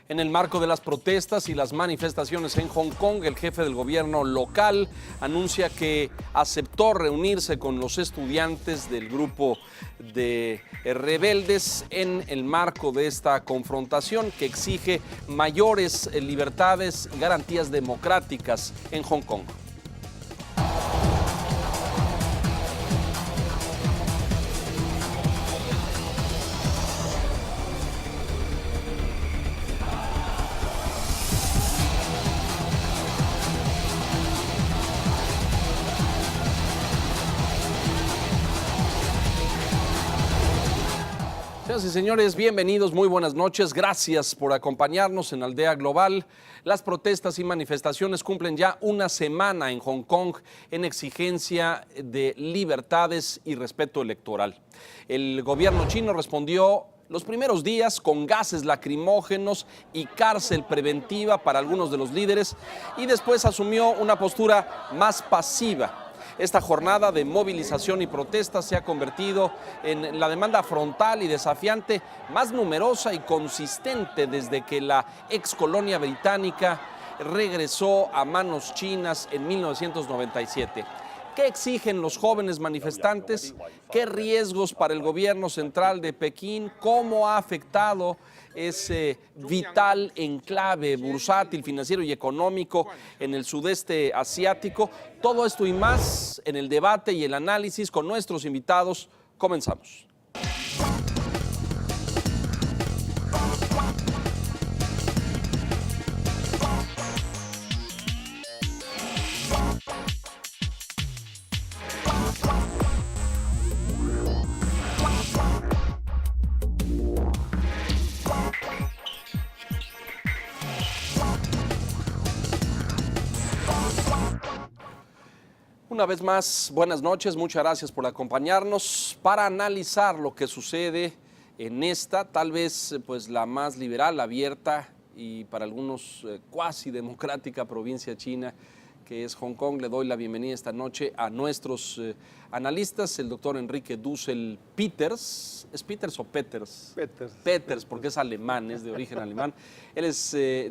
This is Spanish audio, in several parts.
En el marco de las protestas y las manifestaciones en Hong Kong, el jefe del gobierno local anuncia que aceptó reunirse con los estudiantes del grupo de rebeldes en el marco de esta confrontación que exige mayores libertades y garantías democráticas en Hong Kong. Señoras y señores, bienvenidos, muy buenas noches. Gracias por acompañarnos en Aldea Global. Las protestas y manifestaciones cumplen ya una semana en Hong Kong en exigencia de libertades y respeto electoral. El gobierno chino respondió los primeros días con gases lacrimógenos y cárcel preventiva para algunos de los líderes y después asumió una postura más pasiva. Esta jornada de movilización y protesta se ha convertido en la demanda frontal y desafiante más numerosa y consistente desde que la ex colonia británica regresó a manos chinas en 1997. ¿Qué exigen los jóvenes manifestantes? ¿Qué riesgos para el gobierno central de Pekín? ¿Cómo ha afectado ese vital enclave bursátil, financiero y económico en el sudeste asiático? Todo esto y más en el debate y el análisis con nuestros invitados. Comenzamos. Una vez más, buenas noches, muchas gracias por acompañarnos para analizar lo que sucede en esta, tal vez pues la más liberal, abierta y para algunos cuasi democrática provincia china que es Hong Kong. Le doy la bienvenida esta noche a nuestros analistas, el doctor Enrique Dussel-Peters. ¿Es Peters o Peters? Peters. Peters, porque es alemán, es de origen alemán. Él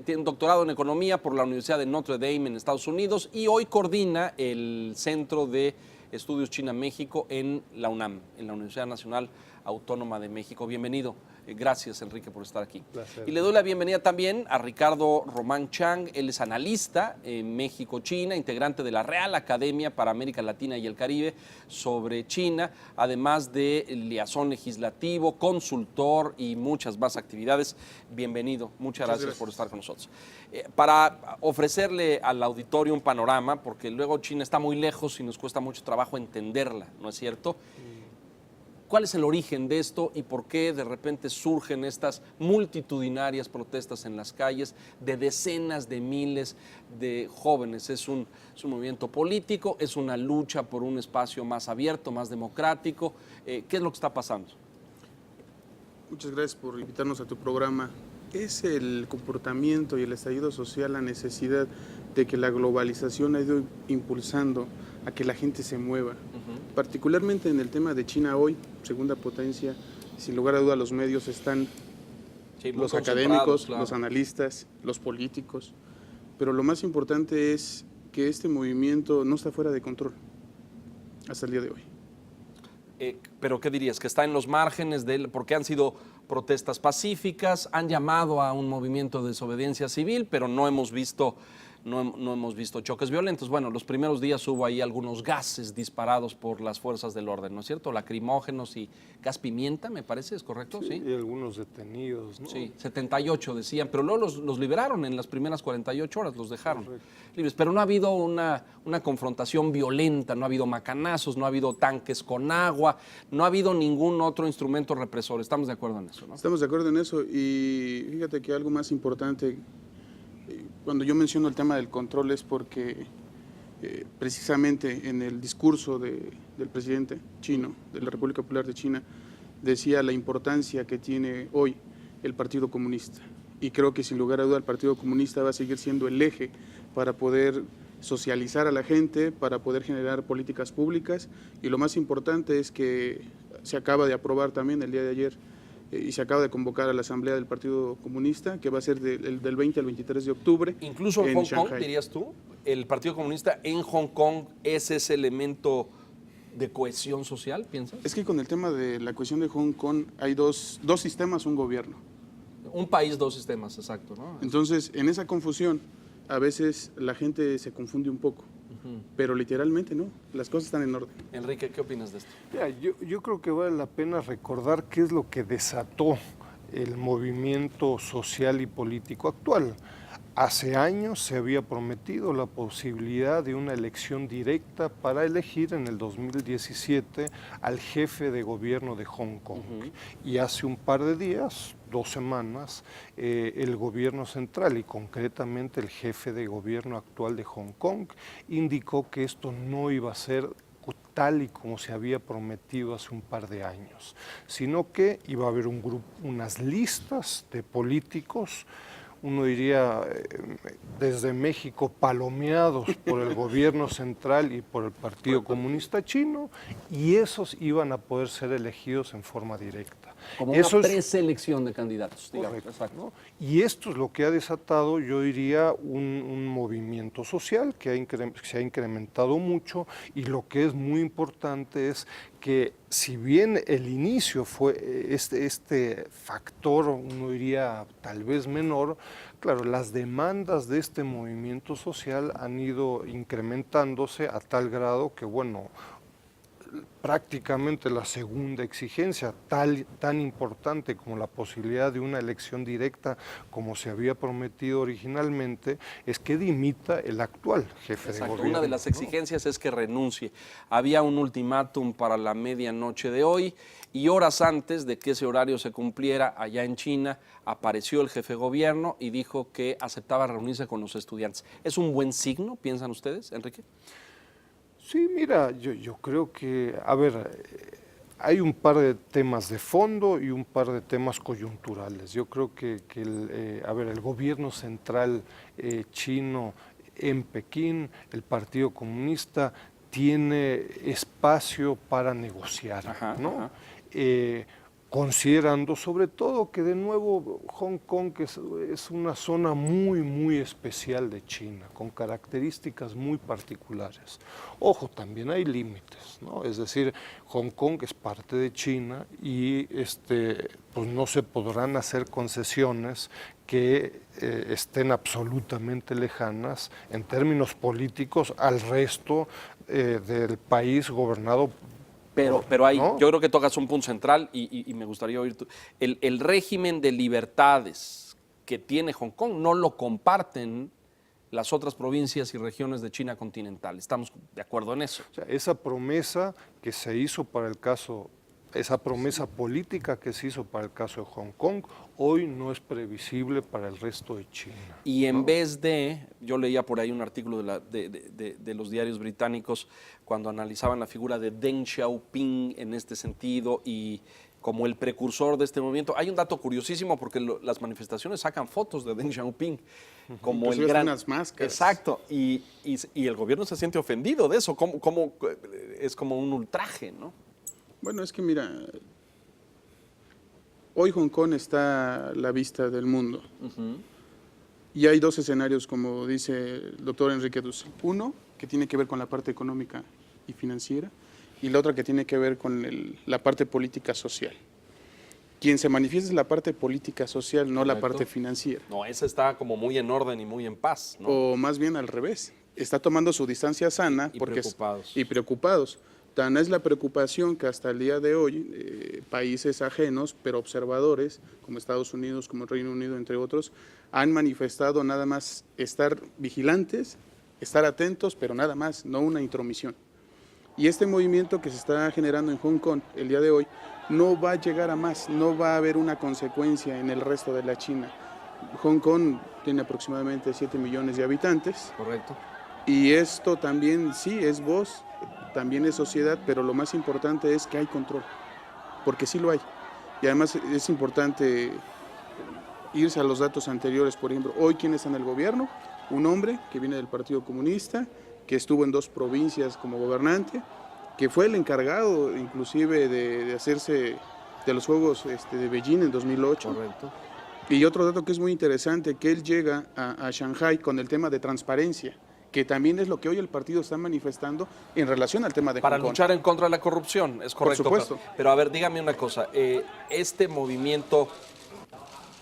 tiene un doctorado en economía por la Universidad de Notre Dame en Estados Unidos y hoy coordina el Centro de Estudios China-México en la UNAM, en la Universidad Nacional Autónoma de México. Bienvenido. Gracias, Enrique, por estar aquí. Placer. Y le doy la bienvenida también a Ricardo Román Chang. Él es analista en México-China, integrante de la Real Academia para América Latina y el Caribe sobre China, además de liazón legislativo, consultor y muchas más actividades. Bienvenido. Muchas gracias por estar con nosotros. Para ofrecerle al auditorio un panorama, porque luego China está muy lejos y nos cuesta mucho trabajo entenderla, ¿no es cierto? ¿Cuál es el origen de esto y por qué de repente surgen estas multitudinarias protestas en las calles de decenas de miles de jóvenes? Es un movimiento político, es una lucha por un espacio más abierto, más democrático. ¿Qué es lo que está pasando? Muchas gracias por invitarnos a tu programa. Es el comportamiento y el estallido social, la necesidad de que la globalización ha ido impulsando a que la gente se mueva. Particularmente en el tema de China hoy, segunda potencia, sin lugar a duda los medios están, los académicos, claro, los analistas, los políticos, pero lo más importante es que este movimiento no está fuera de control hasta el día de hoy. ¿Pero qué dirías? ¿Que está en los márgenes de él? Porque han sido protestas pacíficas, han llamado a un movimiento de desobediencia civil, pero no hemos visto choques violentos. Bueno, los primeros días hubo ahí algunos gases disparados por las fuerzas del orden, ¿no es cierto? Lacrimógenos y gas pimienta, me parece, ¿es correcto? Sí, y algunos detenidos, ¿no? Sí, 78 decían, pero luego los liberaron en las primeras 48 horas, los dejaron libres. Pero no ha habido una confrontación violenta, no ha habido macanazos, no ha habido tanques con agua, no ha habido ningún otro instrumento represor. ¿Estamos de acuerdo en eso, no? Estamos de acuerdo en eso y fíjate que algo más importante, cuando yo menciono el tema del control es porque precisamente en el discurso del presidente chino, de la República Popular de China, decía la importancia que tiene hoy el Partido Comunista. Y creo que sin lugar a duda el Partido Comunista va a seguir siendo el eje para poder socializar a la gente, para poder generar políticas públicas. Y lo más importante es que se acaba de aprobar también el día de ayer y se acaba de convocar a la Asamblea del Partido Comunista, que va a ser del 20 al 23 de octubre. Incluso en Hong Kong, dirías tú, el Partido Comunista en Hong Kong es ese elemento de cohesión social, ¿piensas? Es que con el tema de la cohesión de Hong Kong hay dos sistemas, un gobierno. Un país, dos sistemas, exacto, ¿no? Entonces, en esa confusión, a veces la gente se confunde un poco, pero literalmente no, las cosas están en orden. Enrique, ¿qué opinas de esto? Mira, yo creo que vale la pena recordar qué es lo que desató el movimiento social y político actual. Hace años se había prometido la posibilidad de una elección directa para elegir en el 2017 al jefe de gobierno de Hong Kong. Y hace un par de días, 2 semanas, el gobierno central y concretamente el jefe de gobierno actual de Hong Kong indicó que esto no iba a ser tal y como se había prometido hace un par de años, sino que iba a haber unas listas de políticos, uno diría desde México, palomeados por el gobierno central y por el Partido Comunista Chino, y esos iban a poder ser elegidos en forma directa. Como una preselección de candidatos, digamos. Correcto, exacto, ¿no? Y esto es lo que ha desatado, yo diría, un movimiento social que se ha incrementado mucho, y lo que es muy importante es que si bien el inicio fue este factor, uno diría tal vez menor, claro, las demandas de este movimiento social han ido incrementándose a tal grado que, bueno, prácticamente la segunda exigencia, tan importante como la posibilidad de una elección directa como se había prometido originalmente, es que dimita el actual jefe de gobierno. Una de las exigencias es que renuncie. Había un ultimátum para la medianoche de hoy y horas antes de que ese horario se cumpliera allá en China, apareció el jefe de gobierno y dijo que aceptaba reunirse con los estudiantes. ¿Es un buen signo, piensan ustedes, Enrique? Sí, mira, yo creo que, a ver, hay un par de temas de fondo y un par de temas coyunturales. Yo creo que el gobierno central chino en Pekín, el Partido Comunista, tiene espacio para negociar, ¿no? Considerando sobre todo que de nuevo Hong Kong es una zona muy, muy especial de China, con características muy particulares. Ojo, también hay límites, ¿no? Es decir, Hong Kong es parte de China y pues no se podrán hacer concesiones que estén absolutamente lejanas en términos políticos al resto del país gobernado. Pero ahí, ¿no? Yo creo que tocas un punto central y me gustaría oír el régimen de libertades que tiene Hong Kong no lo comparten las otras provincias y regiones de China continental. ¿Estamos de acuerdo en eso? O sea, esa promesa que se hizo para el caso, esa promesa política que se hizo para el caso de Hong Kong, hoy no es previsible para el resto de China. Y en vez de, yo leía por ahí un artículo de los diarios británicos cuando analizaban la figura de Deng Xiaoping en este sentido y como el precursor de este movimiento. Hay un dato curiosísimo porque las manifestaciones sacan fotos de Deng Xiaoping como el gran... unas máscaras. Exacto, y el gobierno se siente ofendido de eso, es como un ultraje, ¿no? Bueno, es que mira, hoy Hong Kong está a la vista del mundo. Y hay 2 escenarios, como dice el doctor Enrique Dussel. Uno, que tiene que ver con la parte económica y financiera, y la otra que tiene que ver con la parte política social. Quien se manifiesta es la parte política social, no la parte financiera. No, esa está como muy en orden y muy en paz, ¿no? O más bien al revés, está tomando su distancia sana y preocupados. Tan es la preocupación que hasta el día de hoy países ajenos, pero observadores, como Estados Unidos, como Reino Unido, entre otros, han manifestado nada más estar vigilantes, estar atentos, pero nada más, no una intromisión. Y este movimiento que se está generando en Hong Kong el día de hoy no va a llegar a más, no va a haber una consecuencia en el resto de la China. Hong Kong tiene aproximadamente 7 millones de habitantes. Correcto. Y esto también, sí, es voz, también es sociedad, pero lo más importante es que hay control, porque sí lo hay. Y además es importante irse a los datos anteriores, por ejemplo, hoy ¿quién está en el gobierno? Un hombre que viene del Partido Comunista, que estuvo en 2 provincias como gobernante, que fue el encargado inclusive de hacerse de los Juegos de Beijing en 2008. Correcto. Y otro dato que es muy interesante, que él llega a Shanghái con el tema de transparencia, que también es lo que hoy el partido está manifestando en relación al tema de Para Hong Kong. luchar en contra de la corrupción, es correcto. Por supuesto. Pero a ver, dígame una cosa, este movimiento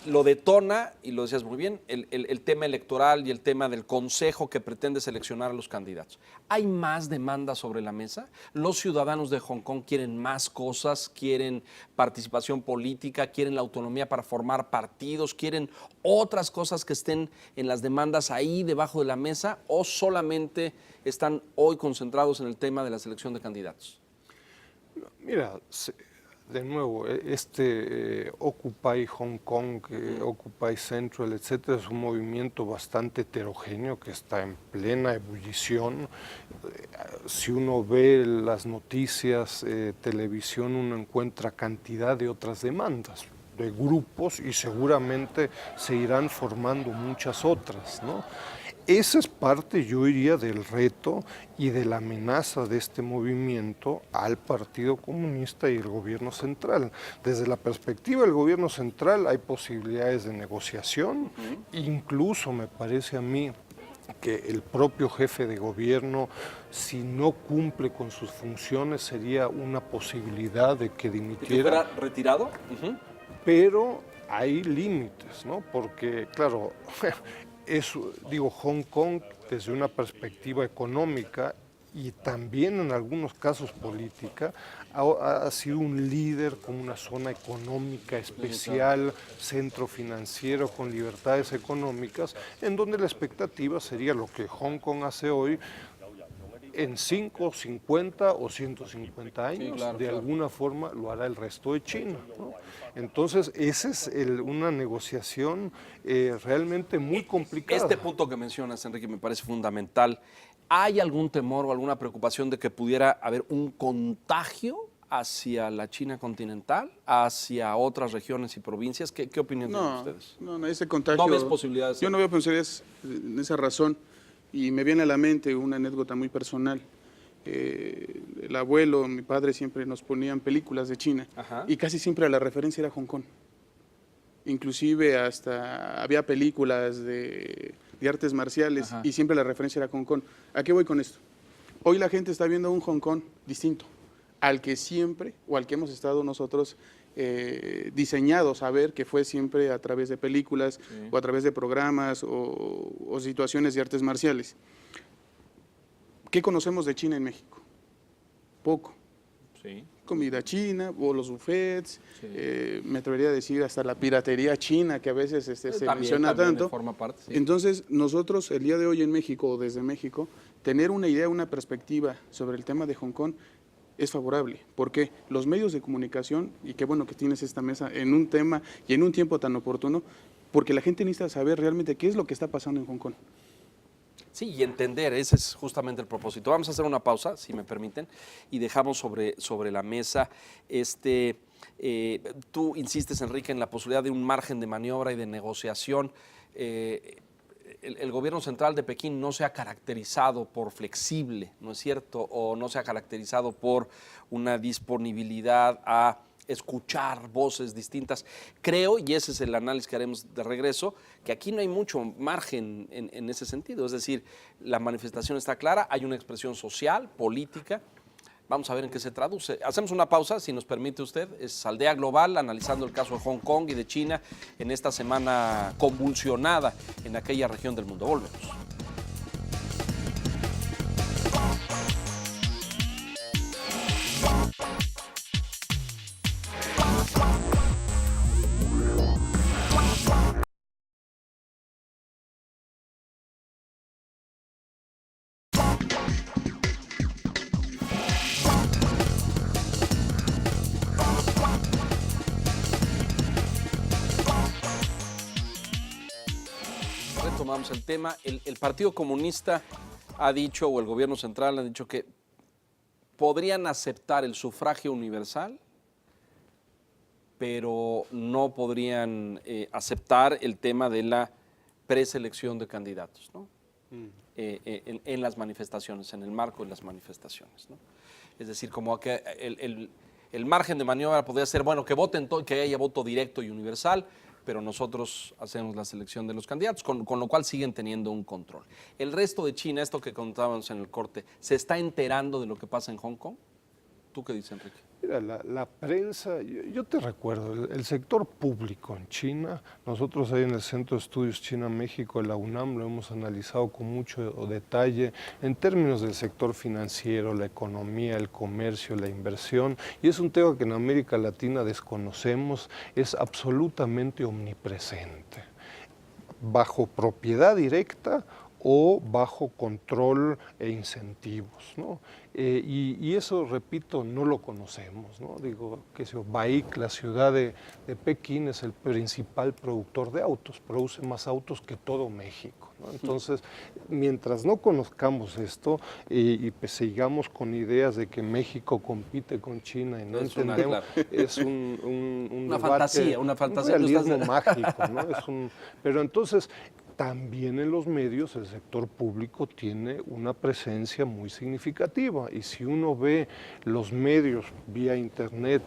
lo detona, y lo decías muy bien, el tema electoral y el tema del consejo que pretende seleccionar a los candidatos. ¿Hay más demandas sobre la mesa? ¿Los ciudadanos de Hong Kong quieren más cosas? ¿Quieren participación política? ¿Quieren la autonomía para formar partidos? ¿Quieren otras cosas que estén en las demandas ahí debajo de la mesa? ¿O solamente están hoy concentrados en el tema de la selección de candidatos? Mira, de nuevo, Occupy Hong Kong, Occupy Central, etcétera, es un movimiento bastante heterogéneo que está en plena ebullición. Si uno ve las noticias, televisión, uno encuentra cantidad de otras demandas de grupos y seguramente se irán formando muchas otras, ¿no? Esa es parte, yo diría, del reto y de la amenaza de este movimiento al Partido Comunista y el gobierno central. Desde la perspectiva del gobierno central hay posibilidades de negociación, incluso me parece a mí que el propio jefe de gobierno, si no cumple con sus funciones, sería una posibilidad de que dimitiera. ¿Que fuera retirado? Pero hay límites, ¿no? Porque, claro, Hong Kong desde una perspectiva económica y también en algunos casos política, ha sido un líder como una zona económica especial, centro financiero con libertades económicas, en donde la expectativa sería lo que Hong Kong hace hoy en 5, 50 o 150 años, sí, alguna forma lo hará el resto de China, ¿no? Entonces, esa es una negociación realmente muy complicada. Este punto que mencionas, Enrique, me parece fundamental. ¿Hay algún temor o alguna preocupación de que pudiera haber un contagio hacia la China continental, hacia otras regiones y provincias? ¿Qué opinión tienen ustedes? No, ese contagio... ¿No ves posibilidades? Yo no veo posibilidades en esa razón. Y me viene a la mente una anécdota muy personal. El abuelo, mi padre siempre nos ponían películas de China. Ajá. Y casi siempre la referencia era Hong Kong. Inclusive hasta había películas de artes marciales. Ajá. Y siempre la referencia era Hong Kong. ¿A qué voy con esto? Hoy la gente está viendo un Hong Kong distinto al que siempre o al que hemos estado nosotros diseñados a ver, que fue siempre a través de películas, sí, o a través de programas o situaciones de artes marciales. ¿Qué conocemos de China en México? Poco. Sí. Comida china, o los buffets, sí, me atrevería a decir hasta la piratería china que a veces se menciona tanto. Forma parte, sí. Entonces, nosotros el día de hoy en México o desde México, tener una idea, una perspectiva sobre el tema de Hong Kong es favorable, porque los medios de comunicación, y qué bueno que tienes esta mesa en un tema y en un tiempo tan oportuno, porque la gente necesita saber realmente qué es lo que está pasando en Hong Kong. Sí, y entender, ese es justamente el propósito. Vamos a hacer una pausa, si me permiten, y dejamos sobre la mesa tú insistes, Enrique, en la posibilidad de un margen de maniobra y de negociación. El gobierno central de Pekín no se ha caracterizado por flexible, ¿no es cierto? O no se ha caracterizado por una disponibilidad a escuchar voces distintas. Creo, y ese es el análisis que haremos de regreso, que aquí no hay mucho margen en ese sentido. Es decir, la manifestación está clara, hay una expresión social, política. Vamos a ver en qué se traduce. Hacemos una pausa, si nos permite usted. Es Aldea Global, analizando el caso de Hong Kong y de China en esta semana convulsionada en aquella región del mundo. Volvemos. Retomamos el tema. El Partido Comunista ha dicho, o el gobierno central ha dicho, que podrían aceptar el sufragio universal, pero no podrían aceptar el tema de la preselección de candidatos, ¿no? En las manifestaciones, en el marco de las manifestaciones, ¿no? Es decir, como que el margen de maniobra podría ser, bueno, que voten que haya voto directo y universal, pero nosotros hacemos la selección de los candidatos, con lo cual siguen teniendo un control. El resto de China, esto que contábamos en el corte, ¿se está enterando de lo que pasa en Hong Kong? ¿Tú qué dices, Enrique? Mira, la prensa, yo te recuerdo, el sector público en China, nosotros ahí en el Centro de Estudios China-México, la UNAM, lo hemos analizado con mucho detalle en términos del sector financiero, la economía, el comercio, la inversión, y es un tema que en América Latina desconocemos, es absolutamente omnipresente, bajo propiedad directa o bajo control e incentivos, ¿no? Y eso, repito, no lo conocemos, ¿no? Digo, que Baik, la ciudad de Pekín, es el principal productor de autos, produce más autos que todo México, ¿no? Entonces, mientras no conozcamos esto pues sigamos con ideas de que México compite con China y no entendemos, es una fantasía, un realismo mágico, ¿no? Pero entonces, también en los medios el sector público tiene una presencia muy significativa y si uno ve los medios vía internet,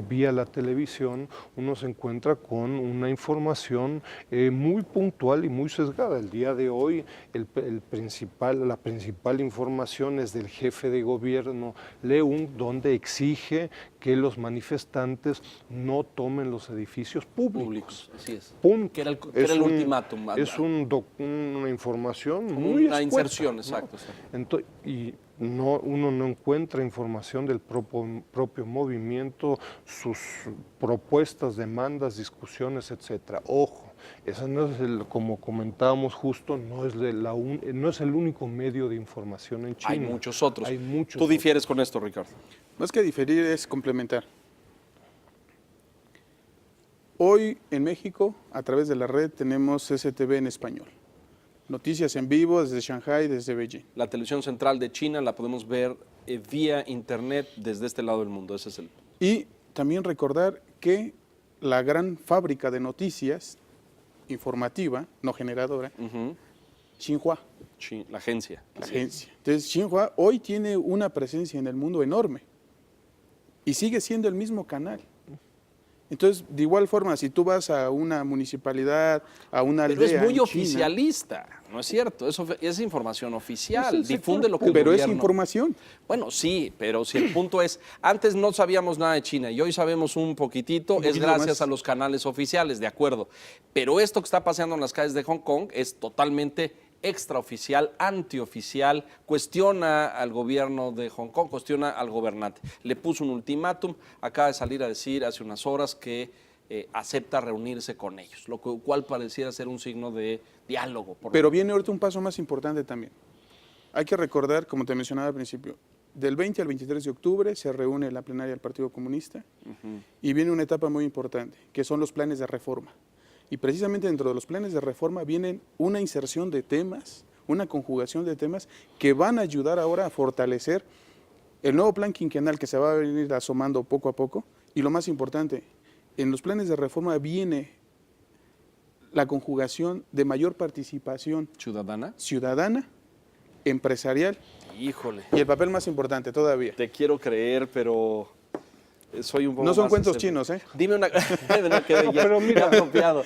vía la televisión, uno se encuentra con una información muy puntual y muy sesgada. El día de hoy la principal información es del jefe de gobierno Leung, donde exige que los manifestantes no tomen los edificios públicos. Así es. Punto. Que era el ultimátum. Es una información muy una escueta, inserción, ¿no? exacto. Y uno no encuentra información del propio movimiento, sus propuestas, demandas, discusiones, etcétera. Ojo, esa no es como comentábamos justo, no es el único medio de información en China. Hay muchos otros. Hay muchos ¿Tú difieres con esto, Ricardo? Más que diferir es complementar. Hoy en México, a través de la red, tenemos CCTV en español. Noticias en vivo desde Shanghái, desde Beijing. La televisión central de China la podemos ver vía internet desde este lado del mundo. Ese es el... Y también recordar que la gran fábrica de noticias informativa, no generadora, Xinhua. La agencia. La agencia. Entonces, Xinhua hoy tiene una presencia en el mundo enorme y sigue siendo el mismo canal. Entonces, de igual forma, si tú vas a una municipalidad, a una aldea. Pero es muy en oficialista, ¿no es cierto? Eso es información oficial. Pues difunde lo que el Pero gobierno... es información. Bueno, sí, pero si el punto es, antes no sabíamos nada de China y hoy sabemos un poquitito, es gracias a los canales oficiales, de acuerdo. Pero esto que está pasando en las calles de Hong Kong es totalmente extraoficial, antioficial, cuestiona al gobierno de Hong Kong, cuestiona al gobernante. Le puso un ultimátum, acaba de salir a decir hace unas horas que acepta reunirse con ellos, lo cual pareciera ser un signo de diálogo. Pero viene ahorita un paso más importante también. Hay que recordar, como te mencionaba al principio, del 20 al 23 de octubre se reúne la plenaria del Partido Comunista y viene una etapa muy importante, que son los planes de reforma. Y precisamente dentro de los planes de reforma vienen una inserción de temas, una conjugación de temas que van a ayudar ahora a fortalecer el nuevo plan quinquenal que se va a venir asomando poco a poco. Y lo más importante, en los planes de reforma viene la conjugación de mayor participación ciudadana, empresarial. Híjole. Y el papel más importante todavía. Te quiero creer, pero... soy un poco no son más cuentos chinos, ¿eh? Dime una... pero mira,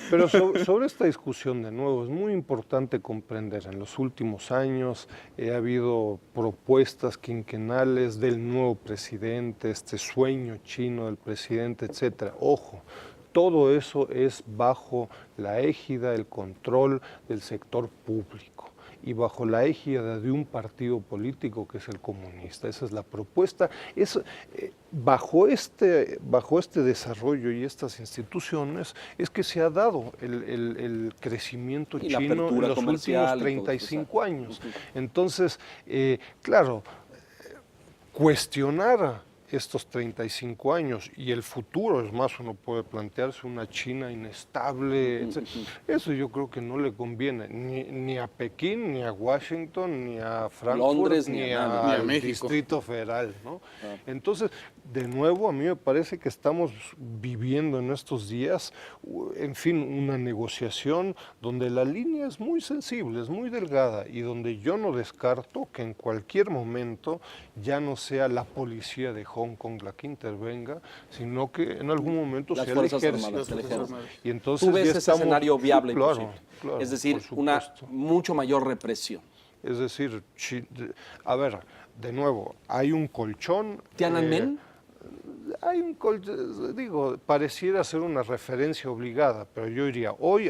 pero sobre esta discusión, de nuevo, es muy importante comprender, en los últimos años ha habido propuestas quinquenales del nuevo presidente, este sueño chino del presidente, etcétera. Ojo, todo eso es bajo la égida, el control del sector público y bajo la égida de un partido político que es el comunista. Esa es la propuesta. Bajo este desarrollo y estas instituciones es que se ha dado el crecimiento y chino en los últimos 35 años. Entonces, claro, cuestionar estos 35 años y el futuro, es más, uno puede plantearse una China inestable, etc. Eso yo creo que no le conviene ni a Pekín, ni a Washington, ni a Frankfurt, Londres, ni a al México. Distrito Federal, ¿no? Entonces, de nuevo, a mí me parece que estamos viviendo en estos días, en fin, una negociación donde la línea es muy sensible, es muy delgada y donde yo no descarto que en cualquier momento ya no sea la policía de Hong Hong Kong la que intervenga, sino que en algún momento las sea Fuerzas el ejército. Armadas, el ejército. Y entonces ¿Tú ves ya ese estamos, escenario viable y claro, posible? claro, Es decir, por una supuesto. mucho mayor represión. Es decir, a ver, de nuevo, hay un colchón. ¿Tiananmen? Hay un digo, pareciera ser una referencia obligada, pero yo diría, hoy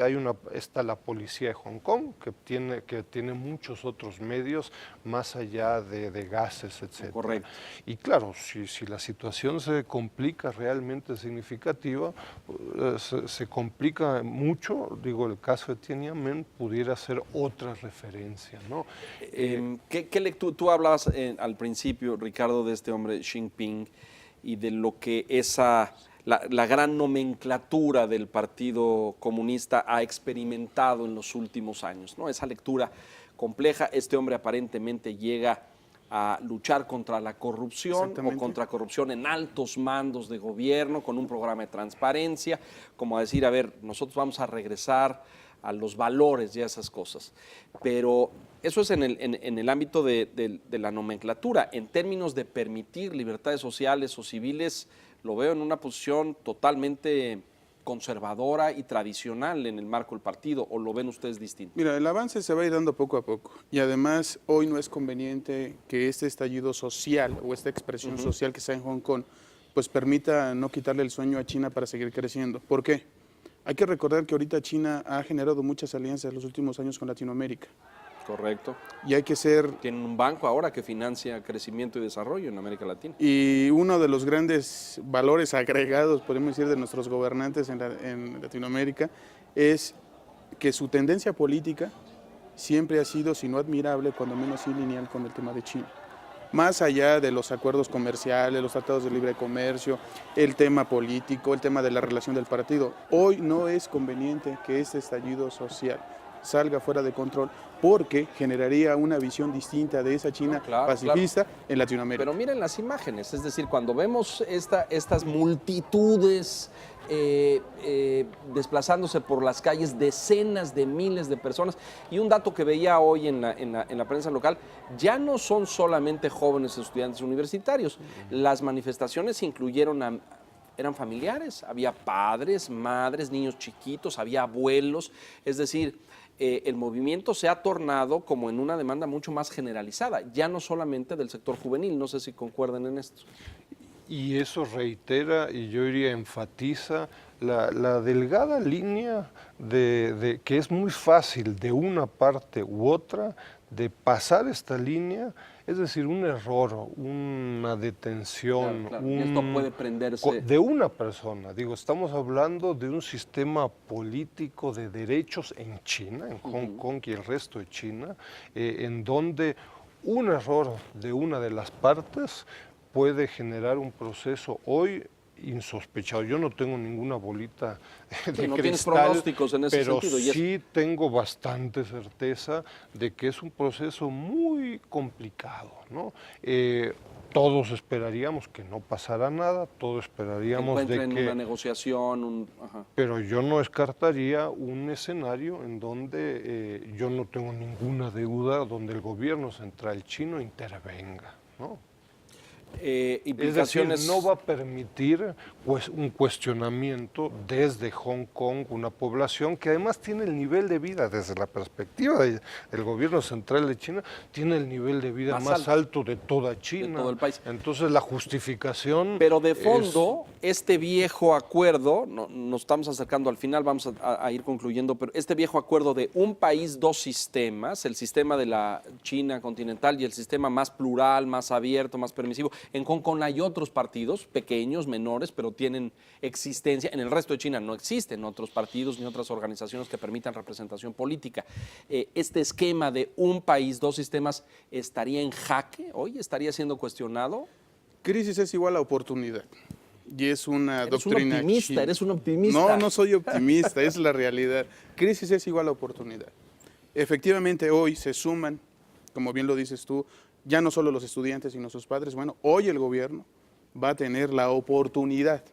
está la policía de Hong Kong que tiene muchos otros medios más allá de gases, etc. Correcto. Y claro, si la situación se complica realmente significativa, se complica mucho, digo, el caso de Tiananmen pudiera ser otra referencia, ¿no? ¿Qué lectura? Tú hablabas al principio, Ricardo, de este hombre Xi Jinping y de lo que la gran nomenclatura del Partido Comunista ha experimentado en los últimos años, ¿no? Esa lectura compleja. Este hombre aparentemente llega a luchar contra la corrupción o contra corrupción en altos mandos de gobierno con un programa de transparencia, como a decir, a ver, nosotros vamos a regresar a los valores y a esas cosas. Pero eso es en el ámbito de la nomenclatura. En términos de permitir libertades sociales o civiles, lo veo en una posición totalmente conservadora y tradicional en el marco del partido, ¿o lo ven ustedes distinto? Mira, el avance se va a ir dando poco a poco y además hoy no es conveniente que este estallido social o esta expresión social que está en Hong Kong pues permita no quitarle el sueño a China para seguir creciendo. ¿Por qué? Hay que recordar que ahorita China ha generado muchas alianzas en los últimos años con Latinoamérica. Correcto. Y hay que ser... Tienen un banco ahora que financia crecimiento y desarrollo en América Latina. Y uno de los grandes valores agregados, podemos decir, de nuestros gobernantes en Latinoamérica es que su tendencia política siempre ha sido, si no admirable, cuando menos sí lineal con el tema de China. Más allá de los acuerdos comerciales, los tratados de libre comercio, el tema político, el tema de la relación del partido. Hoy no es conveniente que este estallido social salga fuera de control porque generaría una visión distinta de esa China pacifista en Latinoamérica. Pero miren las imágenes, es decir, cuando vemos estas multitudes desplazándose por las calles, decenas de miles de personas, y un dato que veía hoy en la prensa local, ya no son solamente jóvenes estudiantes universitarios, las manifestaciones incluyeron eran familiares, había padres, madres, niños chiquitos, había abuelos, es decir, el movimiento se ha tornado como en una demanda mucho más generalizada, ya no solamente del sector juvenil, no sé si concuerdan en esto. Y eso reitera, y yo diría enfatiza, la delgada línea que es muy fácil de una parte u otra de pasar esta línea, es decir, un error, una detención, Claro. Y esto puede prenderse de una persona. Digo, estamos hablando de un sistema político de derechos en China, en Hong Kong y el resto de China, en donde un error de una de las partes puede generar un proceso hoy insospechado. Yo no tengo ninguna bolita de no cristal, tienes pronósticos en ese pero sentido. Sí tengo bastante certeza de que es un proceso muy complicado, ¿no? Todos esperaríamos que no pasara nada, todos esperaríamos de que una negociación, pero yo no descartaría un escenario en donde yo no tengo ninguna duda donde el gobierno central chino intervenga, ¿no? Implicaciones... Es decir, no va a permitir pues, un cuestionamiento desde Hong Kong, una población que además tiene el nivel de vida, desde la perspectiva del gobierno central de China, tiene el nivel de vida más alto de toda China, de todo el país. Entonces la justificación... Pero de fondo, este viejo acuerdo, nos estamos acercando al final, vamos a ir concluyendo, pero este viejo acuerdo de un país, dos sistemas, el sistema de la China continental y el sistema más plural, más abierto, más permisivo. En Hong Kong hay otros partidos, pequeños, menores, pero tienen existencia. En el resto de China no existen otros partidos ni otras organizaciones que permitan representación política. Este esquema de un país, dos sistemas, ¿estaría en jaque hoy? ¿Estaría siendo cuestionado? Crisis es igual a oportunidad. Y es una doctrina china. Eres un optimista. No soy optimista, es la realidad. Crisis es igual a oportunidad. Efectivamente, hoy se suman, como bien lo dices tú, ya no solo los estudiantes, sino sus padres. Bueno, hoy el gobierno va a tener la oportunidad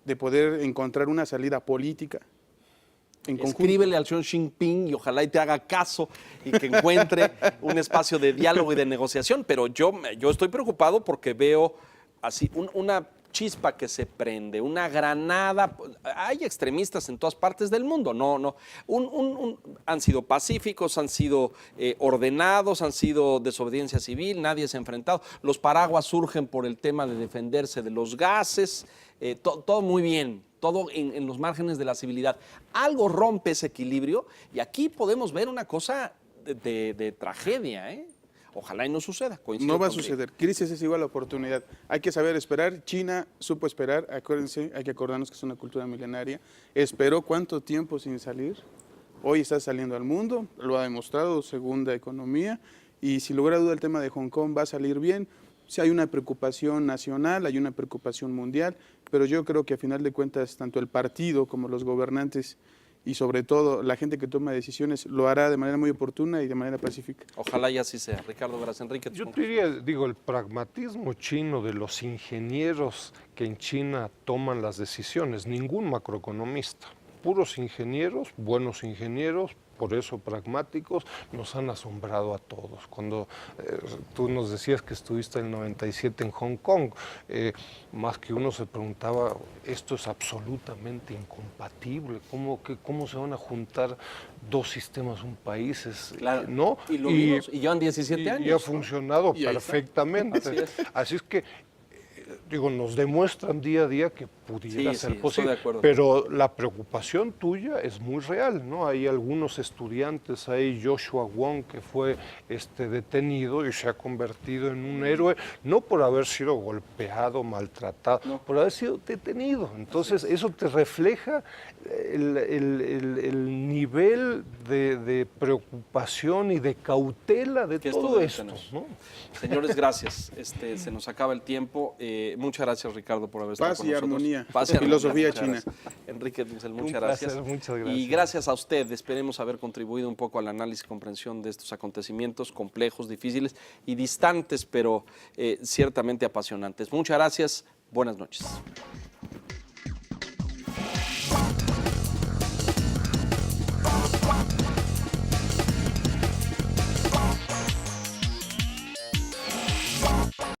de poder encontrar una salida política en conjunto. Escríbele al señor Xi Jinping y ojalá y te haga caso y que encuentre un espacio de diálogo y de negociación. Pero yo estoy preocupado porque veo así, una chispa que se prende, una granada. Hay extremistas en todas partes del mundo, no. Han sido pacíficos, han sido ordenados, han sido desobediencia civil, nadie se ha enfrentado. Los paraguas surgen por el tema de defenderse de los gases, todo muy bien, todo en los márgenes de la civilidad. Algo rompe ese equilibrio y aquí podemos ver una cosa de tragedia, ¿eh? Ojalá y no suceda. No va a suceder. Crisis es igual a oportunidad. Hay que saber esperar. China supo esperar. Acuérdense, hay que acordarnos que es una cultura milenaria. Esperó cuánto tiempo sin salir. Hoy está saliendo al mundo. Lo ha demostrado, segunda economía. Y sin lugar a duda el tema de Hong Kong va a salir bien. Sí, hay una preocupación nacional, hay una preocupación mundial, pero yo creo que a final de cuentas tanto el partido como los gobernantes y sobre todo la gente que toma decisiones lo hará de manera muy oportuna y de manera pacífica. Ojalá y así sea. Ricardo Veras Enrique. Yo diría, el pragmatismo chino de los ingenieros que en China toman las decisiones, ningún macroeconomista, puros ingenieros, buenos ingenieros, por eso pragmáticos, nos han asombrado a todos. Cuando tú nos decías que estuviste en el 97 en Hong Kong, más que uno se preguntaba, esto es absolutamente incompatible, ¿cómo se van a juntar dos sistemas, un país? Claro. ¿No? Y lo vimos, y llevan 17 años. Y ha funcionado ¿no? perfectamente. Así es que nos demuestran día a día que pudiera ser posible, pero la preocupación tuya es muy real, ¿no? Hay algunos estudiantes, hay Joshua Wong que fue detenido y se ha convertido en un héroe, no por haber sido golpeado, maltratado, por haber sido detenido. Entonces eso te refleja el nivel de preocupación y de cautela de todo esto, ¿no? Señores, gracias. Se nos acaba el tiempo. Muchas gracias, Ricardo, por haber estado con nosotros. Armonía. Paz y armonía. Filosofía china. Enrique Dussel, muchas gracias. Muchas gracias. Y gracias a usted. Esperemos haber contribuido un poco al análisis y comprensión de estos acontecimientos complejos, difíciles y distantes, pero ciertamente apasionantes. Muchas gracias. Buenas noches.